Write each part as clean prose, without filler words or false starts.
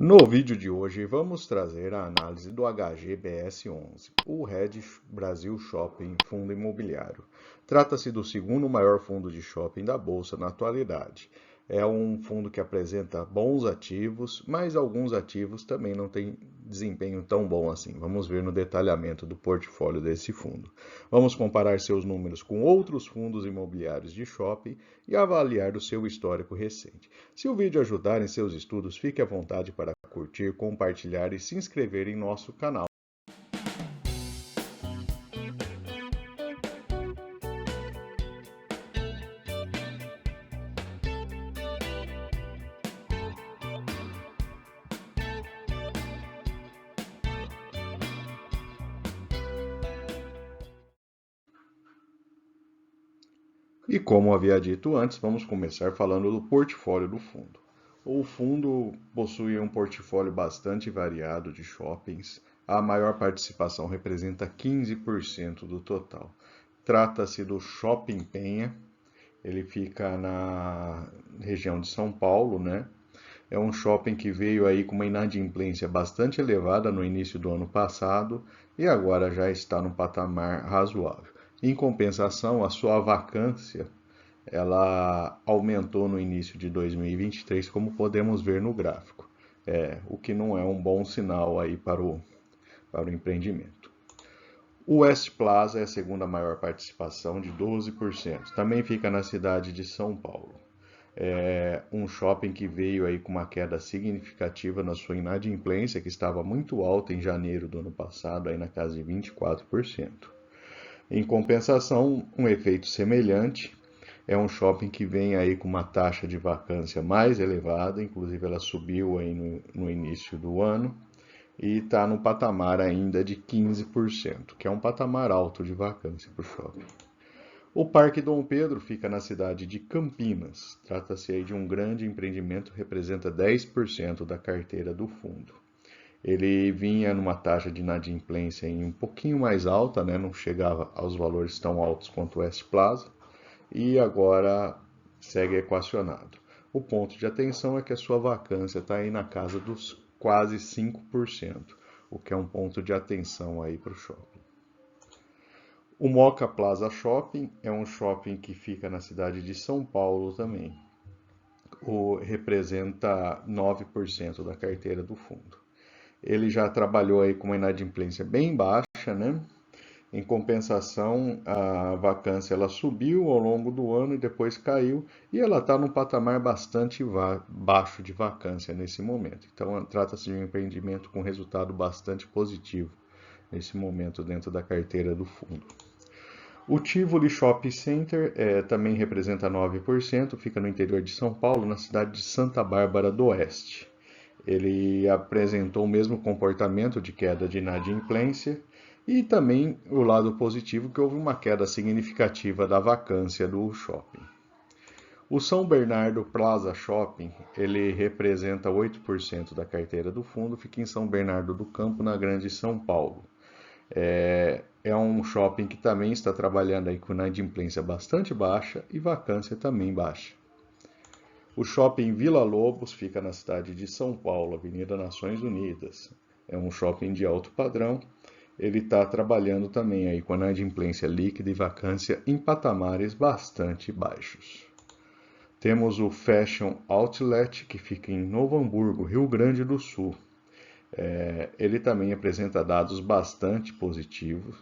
No vídeo de hoje vamos trazer a análise do HGBS11, o Red Brasil Shopping Fundo Imobiliário. Trata-se do segundo maior fundo de shopping da Bolsa na atualidade. É um fundo que apresenta bons ativos, mas alguns ativos também não têm desempenho tão bom assim. Vamos ver no detalhamento do portfólio desse fundo. Vamos comparar seus números com outros fundos imobiliários de shopping e avaliar o seu histórico recente. Se o vídeo ajudar em seus estudos, fique à vontade para curtir, compartilhar e se inscrever em nosso canal. E como havia dito antes, vamos começar falando do portfólio do fundo. O fundo possui um portfólio bastante variado de shoppings. A maior participação representa 15% do total. Trata-se do Shopping Penha. Ele fica na região de São Paulo, né? É um shopping que veio aí com uma inadimplência bastante elevada no início do ano passado e agora já está no patamar razoável. Em compensação, a sua vacância ela aumentou no início de 2023, como podemos ver no gráfico, o que não é um bom sinal aí para o empreendimento. O West Plaza é a segunda maior participação, de 12%. Também fica na cidade de São Paulo. É um shopping que veio aí com uma queda significativa na sua inadimplência, que estava muito alta em janeiro do ano passado, aí na casa de 24%. Em compensação, um efeito semelhante é um shopping que vem aí com uma taxa de vacância mais elevada, inclusive ela subiu aí no início do ano, e está no patamar ainda de 15%, que é um patamar alto de vacância para o shopping. O Parque Dom Pedro fica na cidade de Campinas. Trata-se aí de um grande empreendimento, representa 10% da carteira do fundo. Ele vinha numa taxa de inadimplência um pouquinho mais alta, né? Não chegava aos valores tão altos quanto o West Plaza, e agora segue equacionado. O ponto de atenção é que a sua vacância está aí na casa dos quase 5%, o que é um ponto de atenção aí para o shopping. O Moca Plaza Shopping é um shopping que fica na cidade de São Paulo também. Representa 9% da carteira do fundo. Ele já trabalhou aí com uma inadimplência bem baixa, né? Em compensação, a vacância ela subiu ao longo do ano e depois caiu, e ela está num patamar bastante baixo de vacância nesse momento. Então, trata-se de um empreendimento com resultado bastante positivo nesse momento dentro da carteira do fundo. O Tivoli Shopping Center também representa 9%, fica no interior de São Paulo, na cidade de Santa Bárbara do Oeste. Ele apresentou o mesmo comportamento de queda de inadimplência e também o lado positivo, que houve uma queda significativa da vacância do shopping. O São Bernardo Plaza Shopping, ele representa 8% da carteira do fundo, fica em São Bernardo do Campo, na Grande São Paulo. É um shopping que também está trabalhando aí com inadimplência bastante baixa e vacância também baixa. O Shopping Vila Lobos fica na cidade de São Paulo, Avenida Nações Unidas. É um shopping de alto padrão. Ele está trabalhando também aí com inadimplência líquida e vacância em patamares bastante baixos. Temos o Fashion Outlet, que fica em Novo Hamburgo, Rio Grande do Sul. Ele também apresenta dados bastante positivos.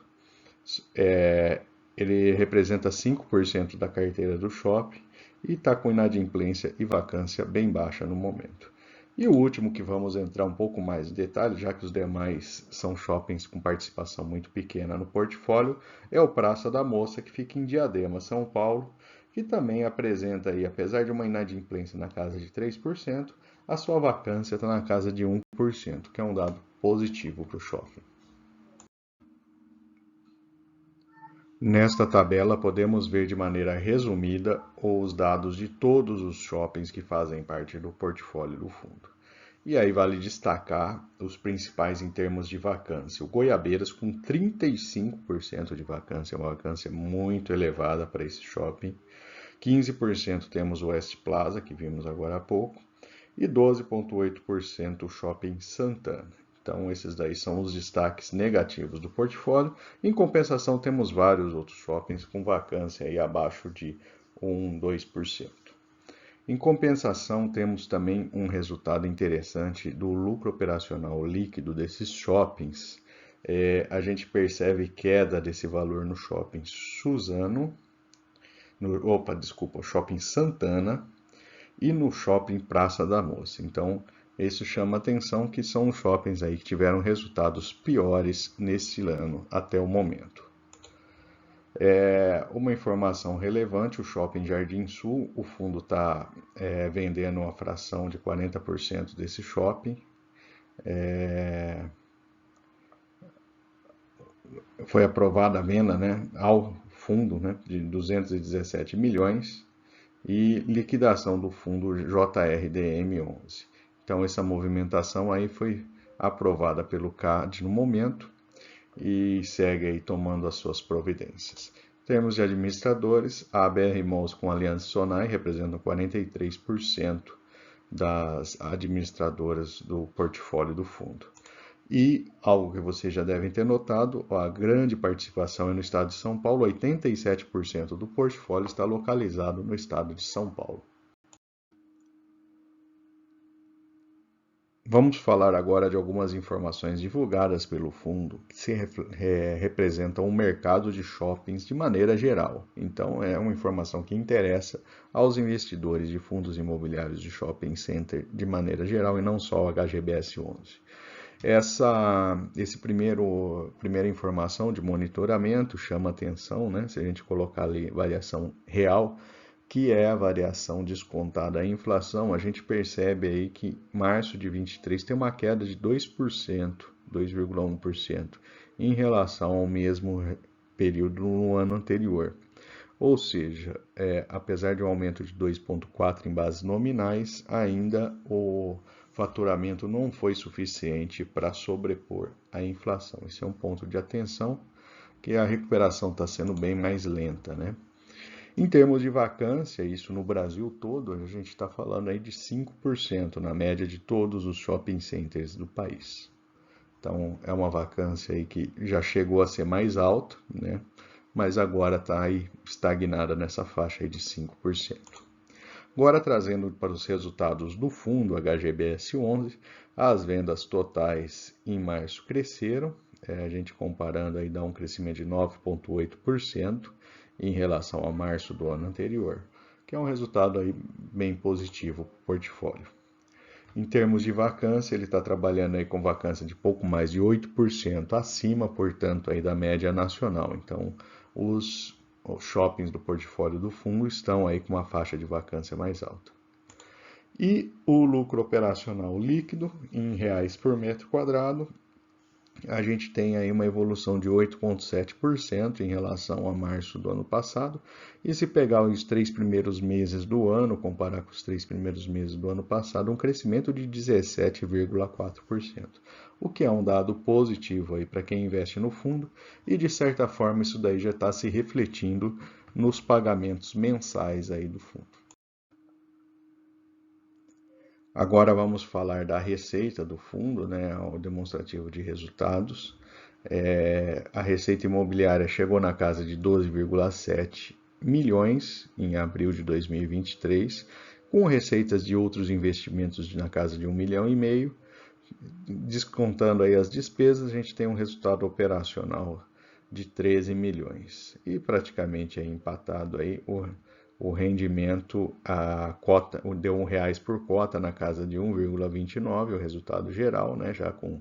Ele representa 5% da carteira do shopping e está com inadimplência e vacância bem baixa no momento. E o último que vamos entrar um pouco mais em detalhe, já que os demais são shoppings com participação muito pequena no portfólio, é o Praça da Moça, que fica em Diadema, São Paulo, que também apresenta aí, apesar de uma inadimplência na casa de 3%, a sua vacância está na casa de 1%, que é um dado positivo para o shopping. Nesta tabela, podemos ver de maneira resumida os dados de todos os shoppings que fazem parte do portfólio do fundo. E aí vale destacar os principais em termos de vacância. O Goiabeiras com 35% de vacância, uma vacância muito elevada para esse shopping. 15% temos o West Plaza, que vimos agora há pouco. e 12,8% o Shopping Santana. Então, esses daí são os destaques negativos do portfólio. Em compensação, temos vários outros shoppings com vacância aí abaixo de 1, 2%. Em compensação, temos também um resultado interessante do lucro operacional líquido desses shoppings. A gente percebe queda desse valor no Shopping Suzano, Shopping Santana e no Shopping Praça da Moça. Então, isso chama atenção que são os shoppings aí que tiveram resultados piores nesse ano até o momento. Uma informação relevante, o Shopping Jardim Sul, o fundo está vendendo uma fração de 40% desse shopping. Foi aprovada a venda, né, ao fundo, né, de 217 milhões e liquidação do fundo JRDM11. Então essa movimentação aí foi aprovada pelo CAD no momento e segue aí tomando as suas providências. Em termos de administradores, a ABR Malls com a Aliança Sonai representam 43% das administradoras do portfólio do fundo. E algo que vocês já devem ter notado, a grande participação é no estado de São Paulo, 87% do portfólio está localizado no estado de São Paulo. Vamos falar agora de algumas informações divulgadas pelo fundo que representam o mercado de shoppings de maneira geral. Então, é uma informação que interessa aos investidores de fundos imobiliários de shopping center de maneira geral e não só o HGBS 11. Esse primeira informação de monitoramento chama atenção, né? Se a gente colocar ali variação real, que é a variação descontada à inflação, a gente percebe aí que março de 23 tem uma queda de 2%, 2,1% em relação ao mesmo período no ano anterior. Ou seja, apesar de um aumento de 2,4% em bases nominais, ainda o faturamento não foi suficiente para sobrepor a inflação. Esse é um ponto de atenção, que a recuperação está sendo bem mais lenta, né? Em termos de vacância, isso no Brasil todo, a gente está falando aí de 5% na média de todos os shopping centers do país. Então, é uma vacância aí que já chegou a ser mais alta, né? Mas agora está aí estagnada nessa faixa aí de 5%. Agora, trazendo para os resultados do fundo HGBS 11, as vendas totais em março cresceram, a gente comparando aí dá um crescimento de 9,8% em relação a março do ano anterior, que é um resultado aí bem positivo para o portfólio. Em termos de vacância, ele está trabalhando aí com vacância de pouco mais de 8% acima, portanto, aí da média nacional. Então, os shoppings do portfólio do fundo estão aí com uma faixa de vacância mais alta. E o lucro operacional líquido em reais por metro quadrado, a gente tem aí uma evolução de 8,7% em relação a março do ano passado. E se pegar os 3 primeiros meses do ano, comparar com os 3 primeiros meses do ano passado, um crescimento de 17,4%. O que é um dado positivo aí para quem investe no fundo e de certa forma isso daí já está se refletindo nos pagamentos mensais aí do fundo. Agora vamos falar da receita do fundo, né, o demonstrativo de resultados. A receita imobiliária chegou na casa de 12,7 milhões em abril de 2023, com receitas de outros investimentos na casa de 1,5 milhão. Descontando aí as despesas, a gente tem um resultado operacional de 13 milhões. E praticamente é empatado aí o rendimento, a cota deu R$1 por cota na casa de 1,29, o resultado geral, né, já com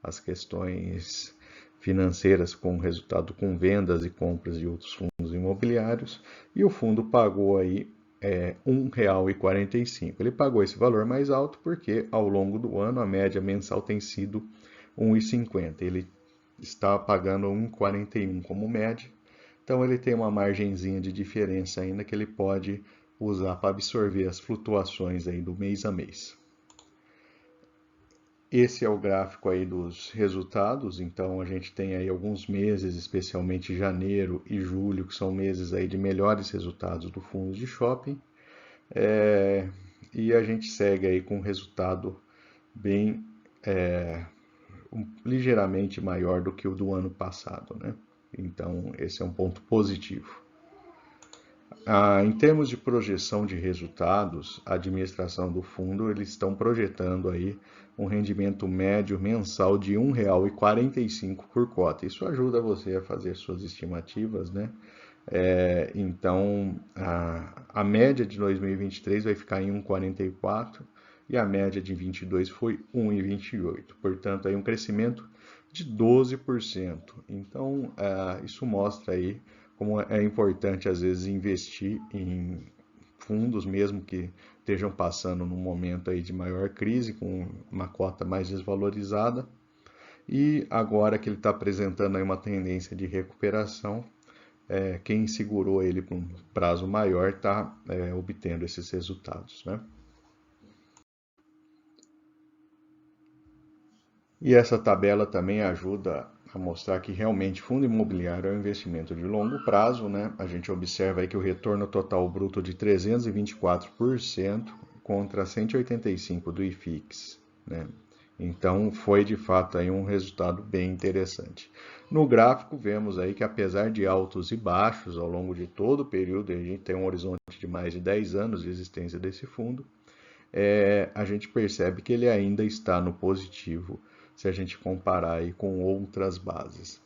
as questões financeiras, com resultado com vendas e compras de outros fundos imobiliários, e o fundo pagou aí R$1,45. Ele pagou esse valor mais alto porque ao longo do ano a média mensal tem sido R$1,50. Ele está pagando R$1,41 como média. Então ele tem uma margenzinha de diferença ainda que ele pode usar para absorver as flutuações aí do mês a mês. Esse é o gráfico aí dos resultados, então a gente tem aí alguns meses, especialmente janeiro e julho, que são meses aí de melhores resultados do fundo de shopping. e a gente segue aí com um resultado bem ligeiramente maior do que o do ano passado, né? Então, esse é um ponto positivo. Em termos de projeção de resultados, a administração do fundo, eles estão projetando aí um rendimento médio mensal de R$ 1,45 por cota. Isso ajuda você a fazer suas estimativas, né? Então, a média de 2023 vai ficar em 1,44 e a média de 22 foi 1,28. Portanto, aí um crescimento de 12%. Então, isso mostra aí como é importante, às vezes, investir em fundos, mesmo que estejam passando num momento aí de maior crise, com uma cota mais desvalorizada. E agora que ele está apresentando aí uma tendência de recuperação, quem segurou ele por um prazo maior está obtendo esses resultados, né? E essa tabela também ajuda a mostrar que realmente fundo imobiliário é um investimento de longo prazo, né? A gente observa aí que o retorno total bruto de 324% contra 185% do IFIX, né? Então foi de fato aí um resultado bem interessante. No gráfico vemos aí que apesar de altos e baixos ao longo de todo o período, a gente tem um horizonte de mais de 10 anos de existência desse fundo, a gente percebe que ele ainda está no positivo se a gente comparar aí com outras bases.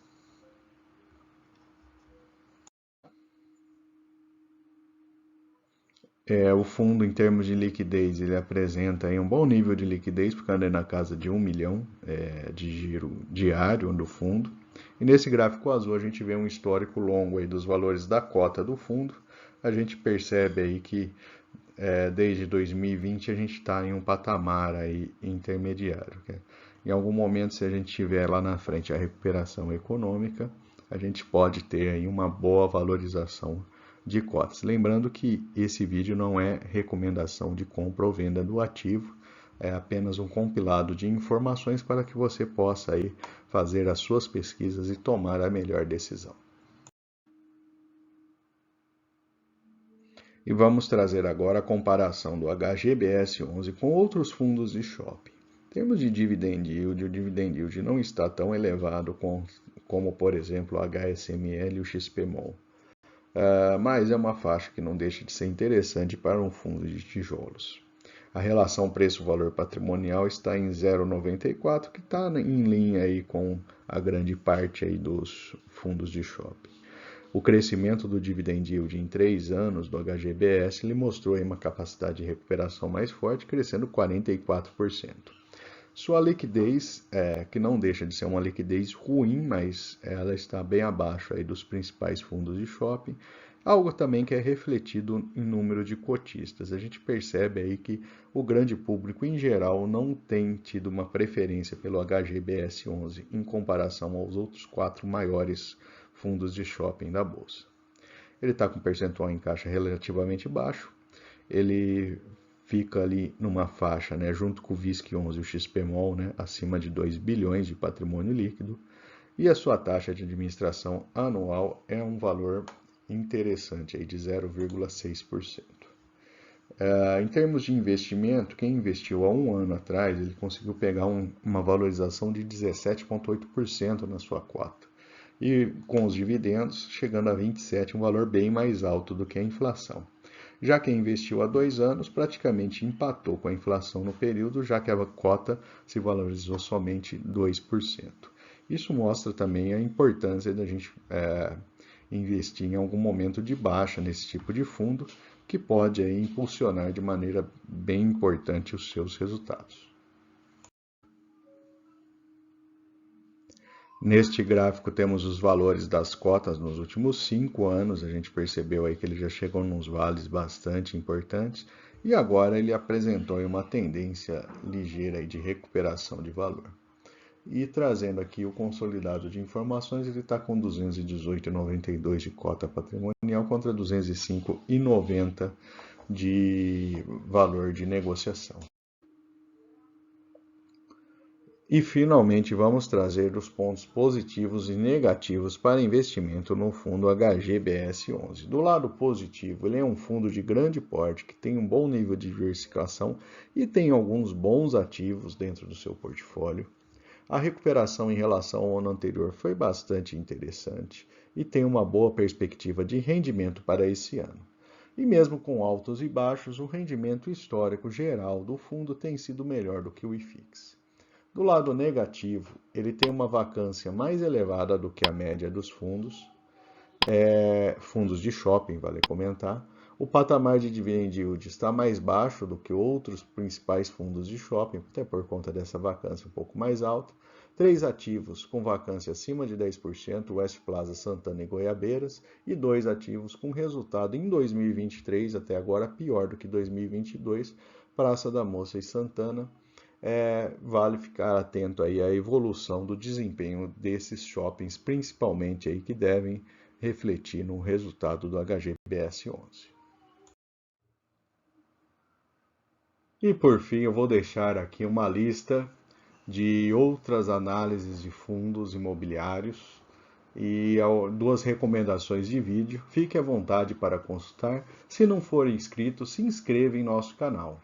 O fundo, em termos de liquidez, ele apresenta aí um bom nível de liquidez, porque anda na casa de 1 milhão de giro diário do fundo. E nesse gráfico azul a gente vê um histórico longo aí dos valores da cota do fundo. A gente percebe aí que desde 2020 a gente está em um patamar aí intermediário. Em algum momento, se a gente tiver lá na frente a recuperação econômica, a gente pode ter aí uma boa valorização de cotas. Lembrando que esse vídeo não é recomendação de compra ou venda do ativo, é apenas um compilado de informações para que você possa aí fazer as suas pesquisas e tomar a melhor decisão. E vamos trazer agora a comparação do HGBS11 com outros fundos de shopping. Em termos de dividend yield, o dividend yield não está tão elevado como, por exemplo, o HSML e o XPMOL. Mas é uma faixa que não deixa de ser interessante para um fundo de tijolos. A relação preço-valor patrimonial está em 0,94, que está em linha aí com a grande parte aí dos fundos de shopping. O crescimento do dividend yield em 3 anos do HGBS lhe mostrou aí uma capacidade de recuperação mais forte, crescendo 44%. Sua liquidez, que não deixa de ser uma liquidez ruim, mas ela está bem abaixo aí dos principais fundos de shopping, algo também que é refletido em número de cotistas. A gente percebe aí que o grande público em geral não tem tido uma preferência pelo HGBS 11 em comparação aos outros 4 maiores fundos de shopping da bolsa. Ele está com um percentual em caixa relativamente baixo, ele fica ali numa faixa, né, junto com o VISC11 e o XPMOL, né, acima de 2 bilhões de patrimônio líquido, e a sua taxa de administração anual é um valor interessante, aí, de 0,6%. Em termos de investimento, quem investiu há um ano atrás, ele conseguiu pegar uma valorização de 17,8% na sua cota. E com os dividendos, chegando a 27, um valor bem mais alto do que a inflação. Já quem investiu há 2 anos praticamente empatou com a inflação no período, já que a cota se valorizou somente 2%. Isso mostra também a importância da gente investir em algum momento de baixa nesse tipo de fundo, que pode aí impulsionar de maneira bem importante os seus resultados. Neste gráfico temos os valores das cotas nos últimos 5 anos, a gente percebeu aí que ele já chegou nos vales bastante importantes e agora ele apresentou uma tendência ligeira aí de recuperação de valor. E trazendo aqui o consolidado de informações, ele está com 218,92 de cota patrimonial contra 205,90 de valor de negociação. E finalmente vamos trazer os pontos positivos e negativos para investimento no fundo HGBS11. Do lado positivo, ele é um fundo de grande porte que tem um bom nível de diversificação e tem alguns bons ativos dentro do seu portfólio. A recuperação em relação ao ano anterior foi bastante interessante e tem uma boa perspectiva de rendimento para esse ano. E mesmo com altos e baixos, o rendimento histórico geral do fundo tem sido melhor do que o IFIX. Do lado negativo, ele tem uma vacância mais elevada do que a média dos fundos, fundos de shopping, vale comentar. O patamar de dividend yield está mais baixo do que outros principais fundos de shopping, até por conta dessa vacância um pouco mais alta. Três ativos com vacância acima de 10%, West Plaza, Santana e Goiabeiras, e dois ativos com resultado em 2023, até agora pior do que 2022, Praça da Moça e Santana. Vale ficar atento aí à evolução do desempenho desses shoppings, principalmente aí que devem refletir no resultado do HGBS11. E por fim, eu vou deixar aqui uma lista de outras análises de fundos imobiliários e duas recomendações de vídeo. Fique à vontade para consultar. Se não for inscrito, se inscreva em nosso canal.